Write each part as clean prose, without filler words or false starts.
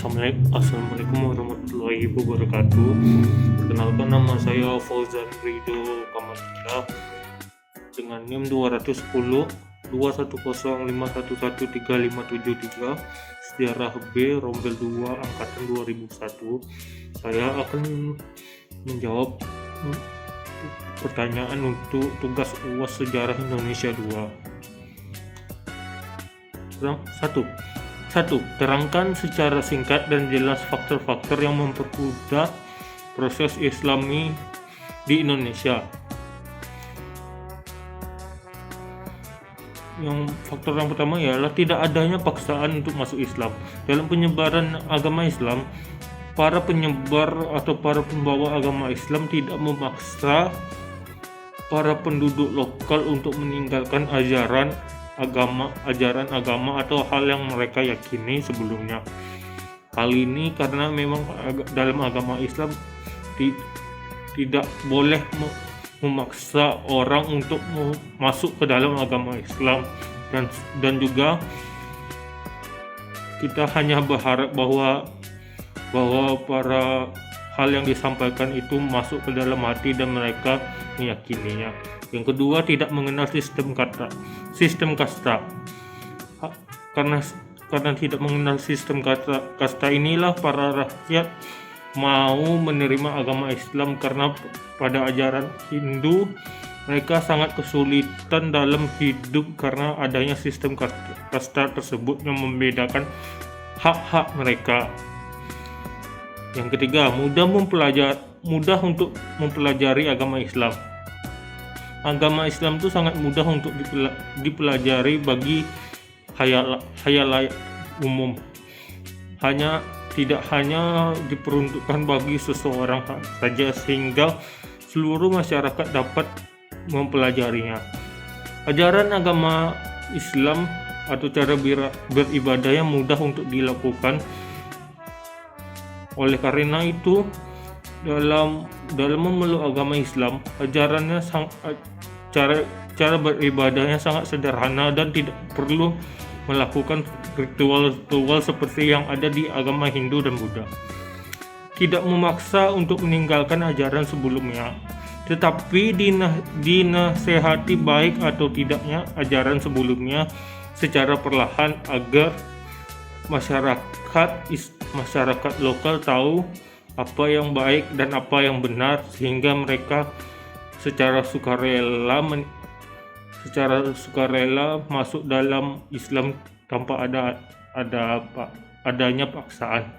Assalamualaikum warahmatullahi wabarakatuh. Perkenalkan, nama saya Fauzan Ridho Kamatila dengan NIM 210 210511353, sejarah B Rombel 2 angkatan 2001. Saya akan menjawab pertanyaan untuk tugas UAS Sejarah Indonesia 2. 1. Terangkan secara singkat dan jelas faktor-faktor yang mempermudah proses Islami di Indonesia. Faktor yang pertama ialah tidak adanya paksaan untuk masuk Islam. Dalam penyebaran agama Islam, para penyebar atau para pembawa agama Islam tidak memaksa para penduduk lokal untuk meninggalkan ajaran agama atau hal yang mereka yakini sebelumnya. Hal ini karena memang dalam agama Islam tidak boleh memaksa orang untuk masuk ke dalam agama Islam, dan juga kita hanya berharap bahwa para hal yang disampaikan itu masuk ke dalam hati dan mereka meyakininya. Yang kedua, tidak mengenal sistem kasta. Karena tidak mengenal sistem kasta inilah para rakyat mau menerima agama Islam, karena pada ajaran Hindu mereka sangat kesulitan dalam hidup karena adanya sistem kasta tersebut yang membedakan hak-hak mereka. Yang ketiga, mudah untuk mempelajari agama Islam. Agama Islam itu sangat mudah untuk dipelajari bagi khayal umum. Tidak hanya diperuntukkan bagi seseorang saja, sehingga seluruh masyarakat dapat mempelajarinya. Ajaran agama Islam atau cara beribadah yang mudah untuk dilakukan. Oleh karena itu, dalam memeluk agama Islam, ajarannya cara beribadahnya sangat sederhana dan tidak perlu melakukan ritual seperti yang ada di agama Hindu dan Buddha. Tidak memaksa untuk meninggalkan ajaran sebelumnya, tetapi dinasehati baik atau tidaknya ajaran sebelumnya secara perlahan agar masyarakat lokal tahu apa yang baik dan apa yang benar, sehingga mereka secara sukarela masuk dalam Islam tanpa adanya paksaan.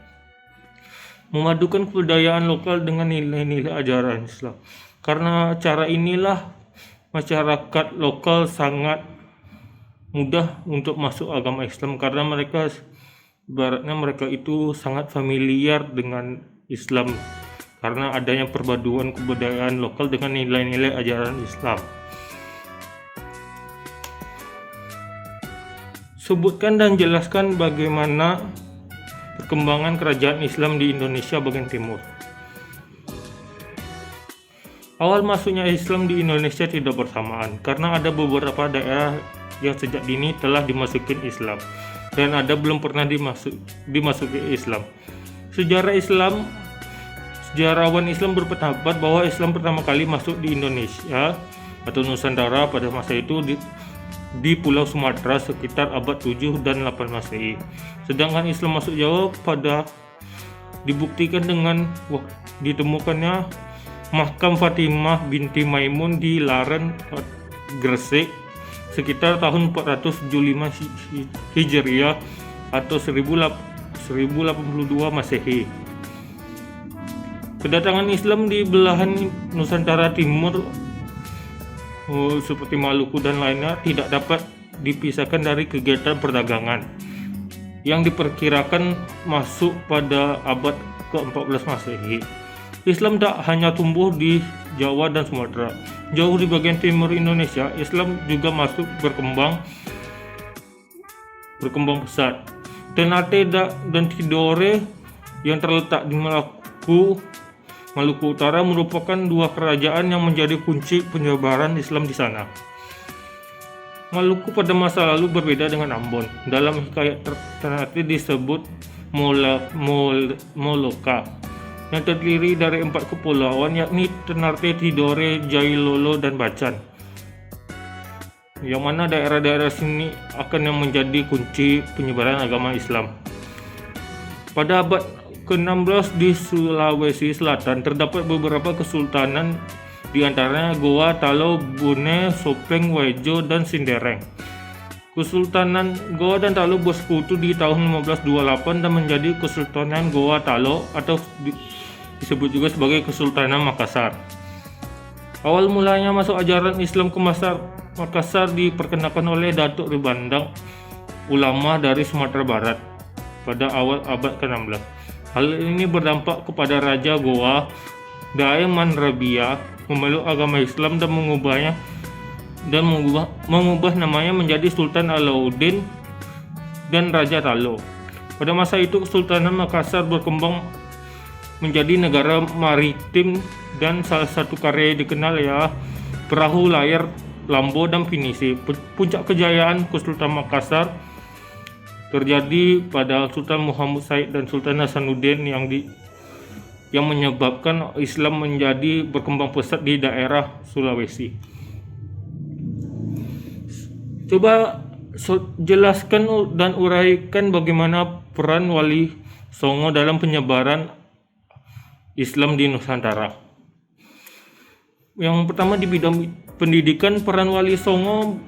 Memadukan kebudayaan lokal dengan nilai-nilai ajaran Islam. Karena cara inilah masyarakat lokal sangat mudah untuk masuk agama Islam, karena mereka itu sangat familiar dengan Islam karena adanya perpaduan kebudayaan lokal dengan nilai-nilai ajaran Islam. Sebutkan dan jelaskan bagaimana perkembangan kerajaan Islam di Indonesia bagian timur. Awal masuknya Islam di Indonesia tidak bersamaan, karena ada beberapa daerah yang sejak dini telah dimasukin Islam dan ada belum pernah dimasuki Islam. Sejarawan Islam berpendapat bahwa Islam pertama kali masuk di Indonesia atau Nusantara pada masa itu di Pulau Sumatera sekitar abad 7 dan 8 Masehi. Sedangkan Islam masuk Jawa dibuktikan dengan ditemukannya Makam Fatimah binti Maimun di Laren, Gresik sekitar tahun 475 Hijriah atau 1082 Masehi. Kedatangan Islam di belahan Nusantara Timur seperti Maluku dan lainnya tidak dapat dipisahkan dari kegiatan perdagangan yang diperkirakan masuk pada abad ke-14 Masehi. Islam tak hanya tumbuh di Jawa dan Sumatera. Jauh di bagian timur Indonesia, Islam juga masuk berkembang pesat. Ternate dan Tidore yang terletak di Maluku Utara merupakan dua kerajaan yang menjadi kunci penyebaran Islam di sana. Maluku pada masa lalu berbeda dengan Ambon. Dalam hikayat Ternate disebut Moloka yang terdiri dari 4 kepulauan, yakni Ternate, Tidore, Jailolo, dan Bacan, yang mana daerah-daerah sini akan yang menjadi kunci penyebaran agama Islam. Pada abad ke-16 di Sulawesi Selatan terdapat beberapa kesultanan, di antaranya Goa, Talo, Bone, Sopeng, Wajo, dan Sindereng. Kesultanan Goa dan Talo bersekutu di tahun 1528 dan menjadi Kesultanan Goa Talo, atau disebut juga sebagai Kesultanan Makassar. Awal mulanya masuk ajaran Islam ke Makassar diperkenalkan oleh Datuk Ribandang, ulama dari Sumatera Barat, pada awal abad ke-16. Hal ini berdampak kepada Raja Goa, Daeman Rabia, memeluk agama Islam dan mengubah namanya menjadi Sultan Alauddin dan Raja Talo. Pada masa itu Kesultanan Makassar berkembang menjadi negara maritim, dan salah satu karya yang dikenal ya perahu layar Lambo dan Pinisi. Puncak kejayaan Kesultanan Makassar terjadi pada Sultan Muhammad Said dan Sultan Hasanuddin yang menyebabkan Islam menjadi berkembang pesat di daerah Sulawesi. Coba jelaskan dan uraikan bagaimana peran Wali Songo dalam penyebaran Islam di Nusantara. Yang pertama, di bidang pendidikan, peran Wali Songo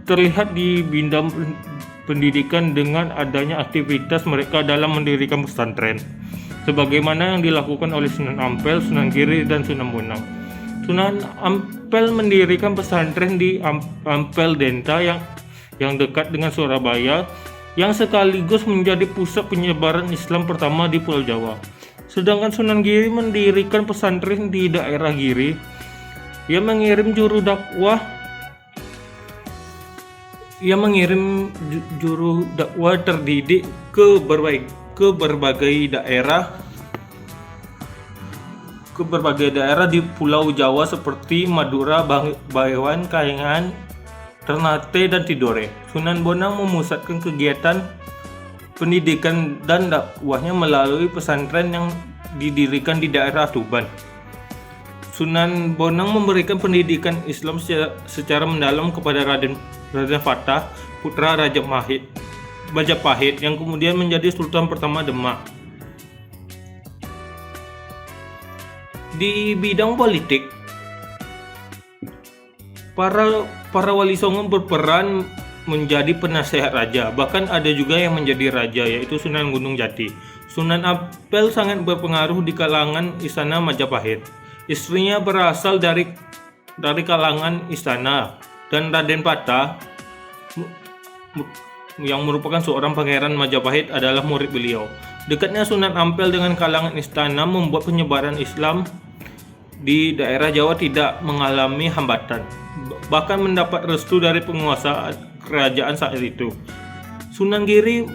terlihat di bidang pendidikan dengan adanya aktivitas mereka dalam mendirikan pesantren, sebagaimana yang dilakukan oleh Sunan Ampel, Sunan Giri, dan Sunan Bonang. Sunan Ampel mendirikan pesantren di Ampel Denta yang dekat dengan Surabaya, yang sekaligus menjadi pusat penyebaran Islam pertama di Pulau Jawa. Sedangkan Sunan Giri mendirikan pesantren di daerah Giri. Ia mengirim juru dakwah terdidik ke berbagai daerah di Pulau Jawa seperti Madura, Bawean, Kayangan, Ternate, dan Tidore. Sunan Bonang memusatkan kegiatan pendidikan dan dakwahnya melalui pesantren yang didirikan di daerah Tuban. Sunan Bonang memberikan pendidikan Islam secara mendalam kepada Raden Fatah, putra Raja Majapahit, yang kemudian menjadi Sultan pertama Demak. Di bidang politik, para Wali Songo berperan menjadi penasehat raja, bahkan ada juga yang menjadi raja, yaitu Sunan Gunung Jati. Sunan Ampel sangat berpengaruh di kalangan istana Majapahit. Istrinya berasal dari kalangan istana, dan Raden Patah yang merupakan seorang pangeran Majapahit adalah murid beliau. Dekatnya Sunan Ampel dengan kalangan istana membuat penyebaran Islam di daerah Jawa tidak mengalami hambatan, bahkan mendapat restu dari penguasa kerajaan saat itu. Sunan Giri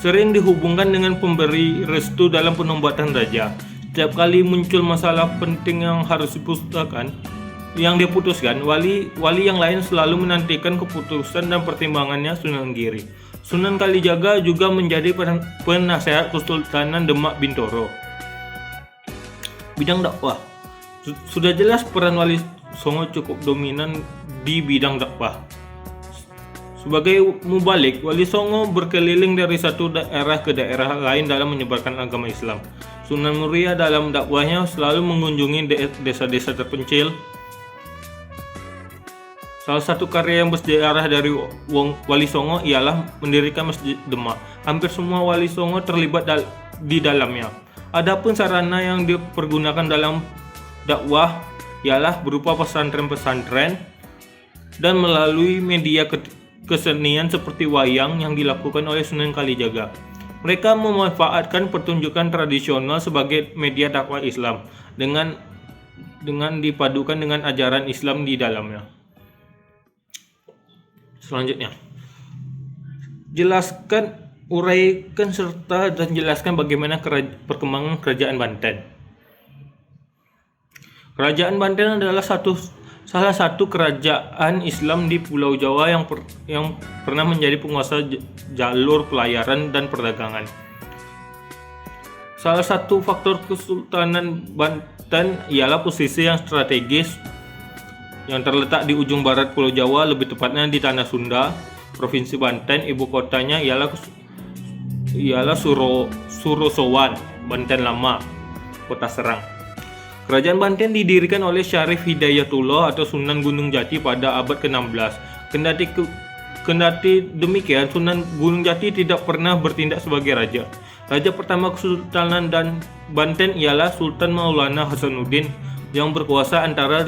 sering dihubungkan dengan pemberi restu dalam penumbatan raja. Setiap kali muncul masalah penting yang harus diputuskan, wali yang lain selalu menantikan keputusan dan pertimbangannya Sunan Giri. Sunan Kalijaga juga menjadi penasehat Kesultanan Demak Bintoro. Bidang dakwah, sudah jelas peran Wali Songo cukup dominan di bidang dakwah. Sebagai mubalik, Wali Songo berkeliling dari satu daerah ke daerah lain dalam menyebarkan agama Islam. Sunan Muria dalam dakwahnya selalu mengunjungi desa-desa terpencil. Salah satu karya yang bersejarah dari Wali Songo ialah mendirikan Masjid Demak. Hampir semua Wali Songo terlibat di dalamnya. Adapun sarana yang dipergunakan dalam dakwah ialah berupa pesantren-pesantren dan melalui media kesenian seperti wayang yang dilakukan oleh Sunan Kalijaga. Mereka memanfaatkan pertunjukan tradisional sebagai media dakwah Islam dengan dipadukan dengan ajaran Islam di dalamnya. Selanjutnya, uraikan serta dan jelaskan bagaimana perkembangan Kerajaan Banten. Kerajaan Banten adalah salah satu kerajaan Islam di Pulau Jawa yang pernah menjadi penguasa jalur pelayaran dan perdagangan. Salah satu faktor Kesultanan Banten ialah posisi yang strategis yang terletak di ujung barat Pulau Jawa, lebih tepatnya di Tanah Sunda, Provinsi Banten. Ibu kotanya ialah Surosowan, Banten Lama, Kota Serang. Kerajaan Banten didirikan oleh Syarif Hidayatullah atau Sunan Gunung Jati pada abad ke-16. Kendati demikian, Sunan Gunung Jati tidak pernah bertindak sebagai raja. Raja pertama Kesultanan dan Banten ialah Sultan Maulana Hasanuddin yang berkuasa antara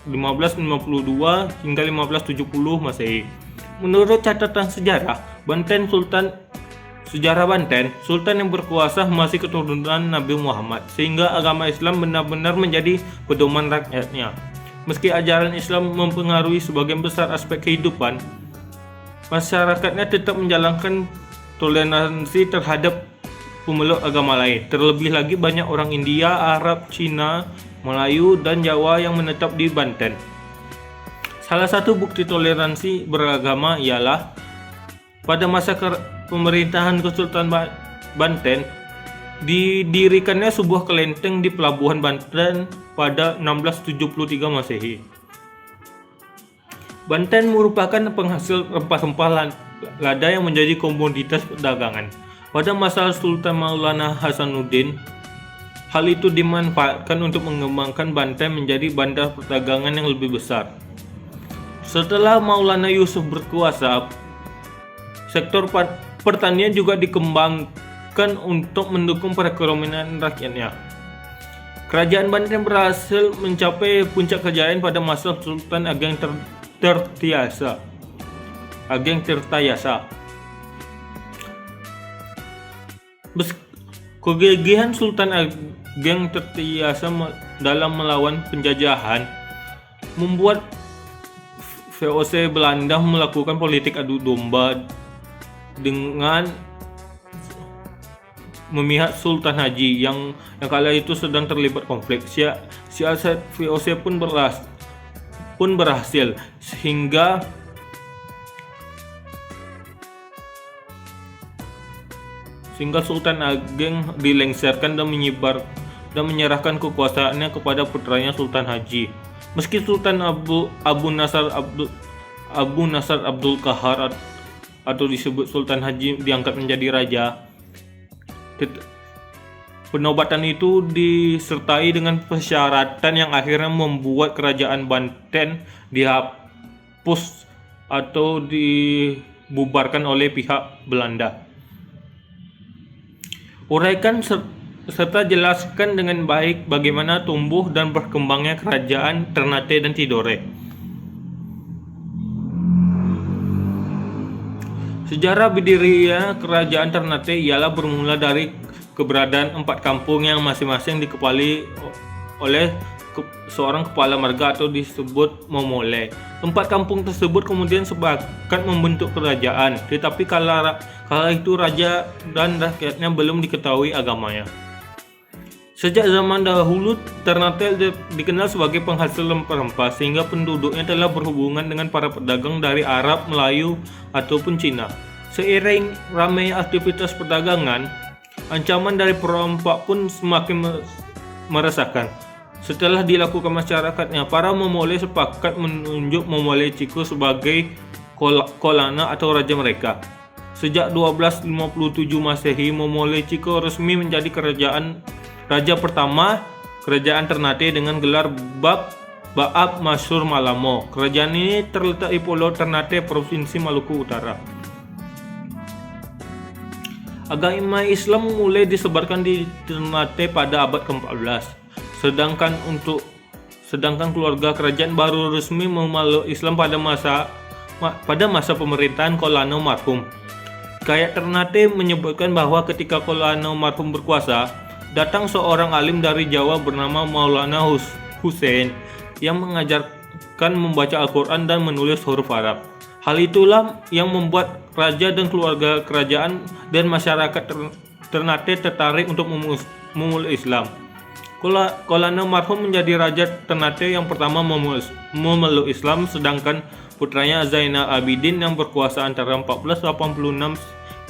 1552 hingga 1570 Masehi. Menurut catatan sejarah Banten, Sultan yang berkuasa masih keturunan Nabi Muhammad, sehingga agama Islam benar-benar menjadi pedoman rakyatnya. Meski ajaran Islam mempengaruhi sebagian besar aspek kehidupan, masyarakatnya tetap menjalankan toleransi terhadap pemeluk agama lain. Terlebih lagi banyak orang India, Arab, Cina, Melayu, dan Jawa yang menetap di Banten. Salah satu bukti toleransi beragama ialah pada masa pemerintahan Kesultanan Banten, didirikannya sebuah kelenteng di Pelabuhan Banten pada 1673 Masehi. Banten merupakan penghasil rempah-rempah lada yang menjadi komoditas perdagangan. Pada masa Sultan Maulana Hasanuddin, hal itu dimanfaatkan untuk mengembangkan Banten menjadi bandar perdagangan yang lebih besar. Setelah Maulana Yusuf berkuasa, sektor pertanian juga dikembangkan untuk mendukung perekonomian rakyatnya. Kerajaan Banten berhasil mencapai puncak kejayaan pada masa Sultan Ageng Tirtayasa. Kegigihan Sultan Ageng Tirtayasa dalam melawan penjajahan membuat VOC Belanda melakukan politik adu domba dengan memihak Sultan Haji yang kala itu sedang terlibat konflik. Siasat VOC pun berhasil sehingga Sultan Ageng dilengsarkan dan menyerahkan kekuasaannya kepada putranya Sultan Haji. Meski Sultan Abu Nasar Abdul Qahar atau disebut Sultan Haji diangkat menjadi raja, penobatan itu disertai dengan persyaratan yang akhirnya membuat kerajaan Banten dihapus atau dibubarkan oleh pihak Belanda. Uraikan serta jelaskan dengan baik bagaimana tumbuh dan berkembangnya kerajaan Ternate dan Tidore. Sejarah berdirinya kerajaan Ternate ialah bermula dari keberadaan 4 kampung yang masing-masing dikepali oleh seorang kepala marga atau disebut Momole. 4 kampung tersebut kemudian sepakat membentuk kerajaan, tetapi kala itu raja dan rakyatnya belum diketahui agamanya. Sejak zaman dahulu, Ternate dikenal sebagai penghasil rempah-rempah, sehingga penduduknya telah berhubungan dengan para pedagang dari Arab, Melayu, ataupun Cina. Seiring ramai aktivitas perdagangan, ancaman dari perompak pun semakin meresahkan. Setelah dilakukan masyarakatnya, para Momole sepakat menunjuk Momole Ciko sebagai Kolana atau raja mereka. Sejak 1257 Masehi, Momole Ciko resmi menjadi raja pertama kerajaan Ternate dengan gelar Baab Masyur Malamo. Kerajaan ini terletak di Pulau Ternate, Provinsi Maluku Utara. Agama Islam mulai disebarkan di Ternate pada abad ke-14. Sedangkan keluarga kerajaan baru resmi memeluk Islam pada masa pemerintahan Kolano marhum. Gayat Ternate menyebutkan bahwa ketika Kolano marhum berkuasa, datang seorang alim dari Jawa bernama Maulana Hussein yang mengajarkan membaca Al-Quran dan menulis huruf Arab. Hal itulah yang membuat raja dan keluarga kerajaan dan masyarakat Ternate tertarik untuk memeluk Islam. Kolana marhum menjadi raja Ternate yang pertama memeluk Islam, sedangkan putranya Zainal Abidin yang berkuasa antara 1486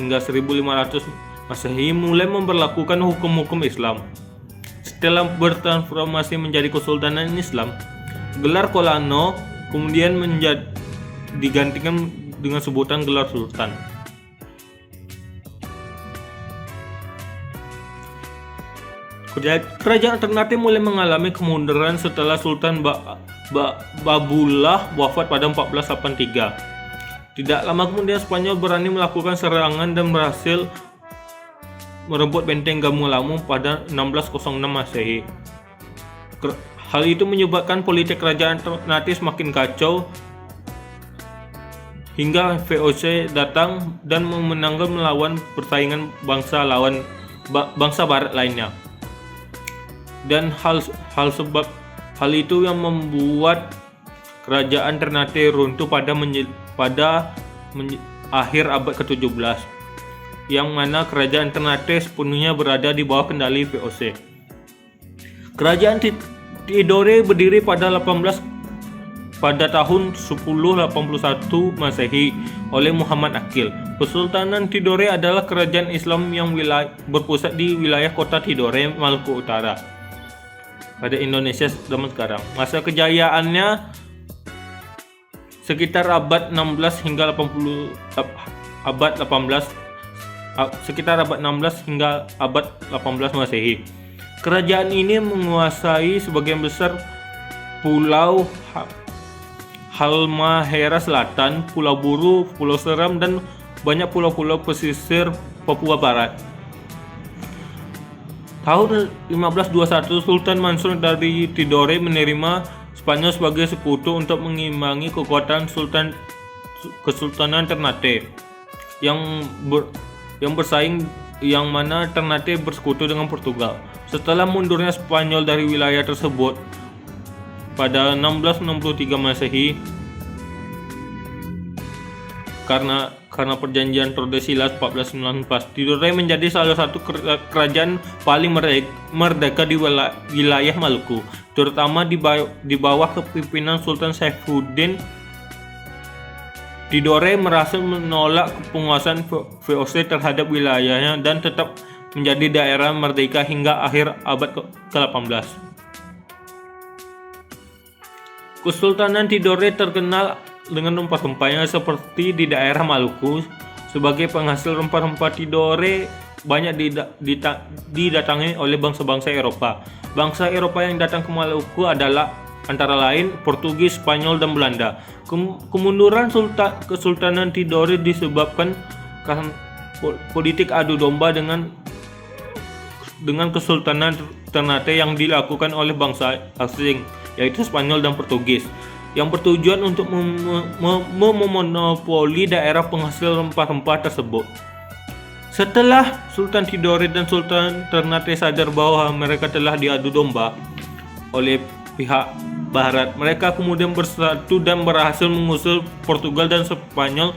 hingga 1500 Masehi mulai memberlakukan hukum-hukum Islam. Setelah bertransformasi menjadi Kesultanan Islam, gelar Kolano kemudian digantikan dengan sebutan gelar Sultan. Kerajaan Ternate mulai mengalami kemunduran setelah Sultan Babullah wafat pada 1483. Tidak lama kemudian Spanyol berani melakukan serangan dan berhasil merebut benteng Gamulangu pada 1606 Masehi. Hal itu menyebabkan politik kerajaan Ternate semakin kacau hingga VOC datang dan memenangkan melawan persaingan bangsa barat lainnya. Dan hal itu yang membuat kerajaan Ternate runtuh pada akhir abad ke-17, yang mana kerajaan Ternate sepenuhnya berada di bawah kendali VOC. Kerajaan Tidore berdiri pada tahun 1081 Masehi oleh Muhammad Aqil. Kesultanan Tidore adalah kerajaan Islam yang berpusat di wilayah kota Tidore, Maluku Utara pada Indonesia zaman sekarang. Masa kejayaannya sekitar abad 16 hingga 18 Masehi. Kerajaan ini menguasai sebagian besar Pulau Halmahera Selatan, Pulau Buru, Pulau Seram, dan banyak pulau-pulau pesisir Papua Barat. Tahun 1521, Sultan Mansur dari Tidore menerima Spanyol sebagai sekutu untuk mengimbangi kekuatan Kesultanan Ternate yang bersaing, yang mana Ternate bersekutu dengan Portugal. Setelah mundurnya Spanyol dari wilayah tersebut pada 1663 Masehi karena perjanjian Tordesillas 1494, Tidore menjadi salah satu kerajaan paling merdeka di wilayah Maluku, terutama di bawah kepemimpinan Sultan Saifuddin. Tidore merasa menolak penguasaan VOC terhadap wilayahnya dan tetap menjadi daerah merdeka hingga akhir abad ke-18. Kesultanan Tidore terkenal dengan rempah-rempahnya seperti di daerah Maluku. Sebagai penghasil rempah-rempah, Tidore banyak didatangi oleh bangsa-bangsa Eropa. Bangsa Eropa yang datang ke Maluku adalah antara lain Portugis, Spanyol, dan Belanda. Kemunduran Kesultanan Tidore disebabkan karena politik adu domba dengan Kesultanan Ternate yang dilakukan oleh bangsa asing, yaitu Spanyol dan Portugis, yang bertujuan untuk memonopoli daerah penghasil rempah-rempah tersebut. Setelah Sultan Tidore dan Sultan Ternate sadar bahwa mereka telah diadu domba oleh pihak Barat, mereka kemudian bersatu dan berhasil mengusir Portugal dan Spanyol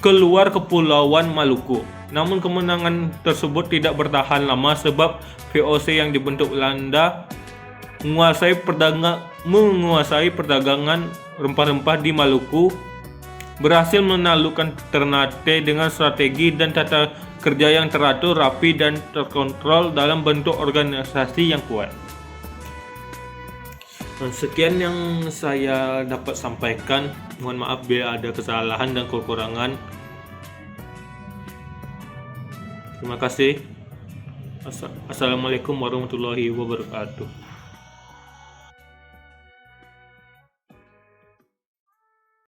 keluar Kepulauan Maluku. Namun kemenangan tersebut tidak bertahan lama sebab VOC yang dibentuk Belanda menguasai perdagangan rempah-rempah di Maluku, berhasil menaklukkan Ternate dengan strategi dan tata kerja yang teratur, rapi, dan terkontrol dalam bentuk organisasi yang kuat. Sekian yang saya dapat sampaikan. Mohon maaf bila ada kesalahan dan kekurangan. Terima kasih. Assalamualaikum warahmatullahi wabarakatuh.